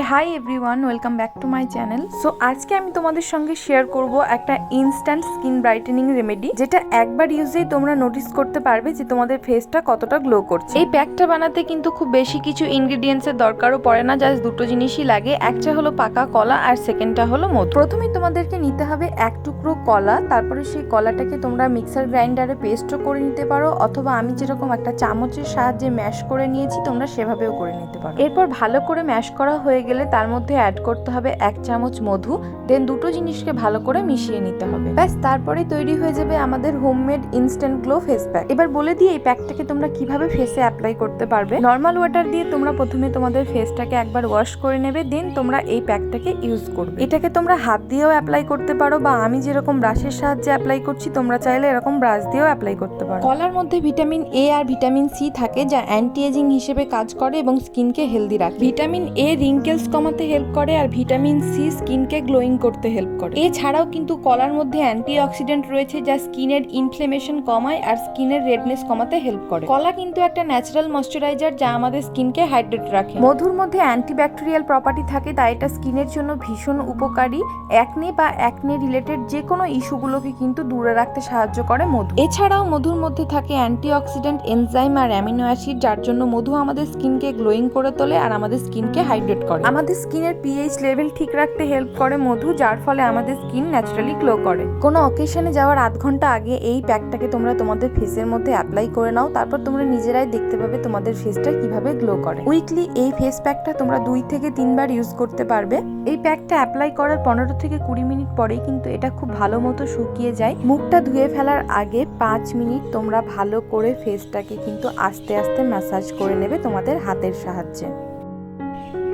Hi everyone, welcome back to my channel. So আজকে আমি তোমাদের সঙ্গে শেয়ার করব একটা ইনস্ট্যান্ট স্কিন ব্রাইটেনিং রেমেডি, যেটা একবার ইউজেই তোমরা নোটিস করতে পারবে যে তোমাদের ফেসটা কতটা গ্লো করছে। এই প্যাকটা বানাতে কিন্তু খুব বেশি কিছু ইনগ্রেডিয়েন্টসের দরকারও পড়ে না, জাস্ট দুটো জিনিসই লাগে। একটা হলো পাকা কলা আর সেকেন্ডটা হলো মধু। প্রথমে তোমাদেরকে নিতে হবে এক টুকরো কলা, তারপরে সেই কলাটাকে তোমরা মিক্সার গ্রাইন্ডারে পেস্টও করে নিতে পারো, অথবা আমি যেরকম একটা চামচের সাহায্যে ম্যাশ করে নিয়েছি তোমরা সেভাবেও করে নিতে পারো। এরপর ভালো করে ম্যাশ করা হয়ে গেলে তার মধ্যে অ্যাড করতে হবে এক চামচ মধু, দেন দুটো জিনিসকে ভালো করে মিশিয়ে নিতে হবে। ব্যাস, তারপরে তৈরি হয়ে যাবে আমাদের homemade instant glow face pack. এবার বলে দিই এই প্যাকটাকে তোমরা কিভাবে ফেসে অ্যাপ্লাই করতে পারবে। নর্মাল ওয়াটার দিয়ে তোমরা প্রথমে তোমাদের ফেসটাকে একবার ওয়াশ করে নেবে, দেন তোমরা এই প্যাকটাকে ইউজ করবে। এটাকে তোমরা হাত দিয়েও অ্যাপ্লাই করতে পারো, বা আমি যেরকম ব্রাশের সাহায্যে অ্যাপ্লাই করছি তোমরা চাইলে এরকম ব্রাশ দিয়েও অ্যাপ্লাই করতে পারো। কলার মধ্যে ভিটামিন এ আর ভিটামিন সি থাকে, যা অ্যান্টি এজিং হিসেবে কাজ করে এবং স্কিনকে হেলদি রাখে। ভিটামিন এ রিঙ্কেলস কমাতে হেল্প করে আর ভিটামিন সি স্কিনকে গ্লোয়িং করতে হেল্প করে। এছাড়াও কিন্তু কলার মধ্যে অ্যান্টিঅক্সিডেন্ট রয়েছে, যা স্কিনের ইনফ্লেমেশন কমায় আর স্কিনের রেডনেস কমাতে হেল্প করে। কলা কিন্তু একটা ন্যাচারাল ময়শ্চারাইজার, যা আমাদের স্কিনকে হাইড্রেট রাখে। মধুর মধ্যে অ্যান্টিব্যাকটেরিয়াল প্রপার্টি থাকে, তাই এটা স্কিনের জন্য ভীষণ উপকারী। অ্যাকনে বা অ্যাকনে রিলেটেড যে কোনো ইস্যুগুলোকে কিন্তু দূরে রাখতে সাহায্য করে মধু। এছাড়াও মধুর মধ্যে থাকে অ্যান্টিঅক্সিডেন্ট, এনজাইম আর অ্যামিনো অ্যাসিড, যার জন্য মধু আমাদের স্কিনকে গ্লোয়িং করে তোলে আর আমাদের স্কিনকে হাইড্রেট করে। আমাদের স্কিনের পিএইচ লেভেল ঠিক রাখতে হেল্প করে মধু, যার ফলে আমাদের স্কিন ন্যাচারালি গ্লো করে। কোনো অকেশনে যাওয়ার আধ ঘন্টা আগে এই প্যাকটাকে তোমরা তোমাদের ফেসের মধ্যে অ্যাপ্লাই করে নাও, তারপর তোমরা নিজেরাই দেখতে পাবে তোমাদের ফেসটা কিভাবে গ্লো করে। উইকলি এই ফেস প্যাকটা তোমরা 2 থেকে 3 বার ইউজ করতে পারবে। এই প্যাকটা অ্যাপ্লাই করার 15 থেকে 20 মিনিট পরেই কিন্তু এটা খুব ভালো মতো শুকিয়ে যায়। মুখটা ধুয়ে ফেলার আগে 5 মিনিট তোমরা ভালো করে ফেসটাকে কিন্তু আস্তে আস্তে ম্যাসাজ করে নেবে তোমাদের হাতের সাহায্যে।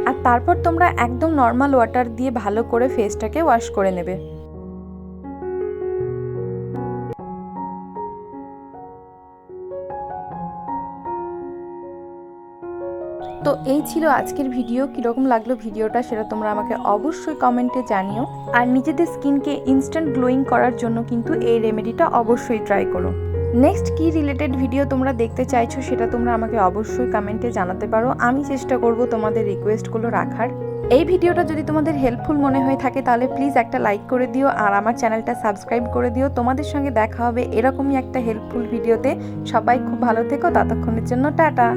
আর তারপর তোমরা একদম নর্মাল ওয়াটার দিয়ে ভালো করে ফেসটাকে ওয়াশ করে নেবে। তো এই ছিল আজকের ভিডিও। কিরকম লাগলো ভিডিওটা সেটা তোমরা আমাকে অবশ্যই কমেন্টে জানিও। আর নিজেদের স্কিনকে ইনস্ট্যান্ট গ্লোয়িং করার জন্য কিন্তু এই রেমেডিটা অবশ্যই ট্রাই করো। নেক্সট কি রিলেটেড ভিডিও তোমরা দেখতে চাইছো সেটা তোমরা আমাকে অবশ্যই কমেন্টে জানাতে পারো। আমি চেষ্টা করব তোমাদের রিকোয়েস্টগুলো রাখার। এই ভিডিওটা যদি তোমাদের হেল্পফুল মনে হয়ে থাকে তাহলে প্লিজ একটা লাইক করে দিও আর আমার চ্যানেলটা সাবস্ক্রাইব করে দিও। তোমাদের সঙ্গে দেখা হবে এরকমই একটা হেল্পফুল ভিডিওতে। সবাই খুব ভালো থেকো, ততক্ষণের জন্য টাটা।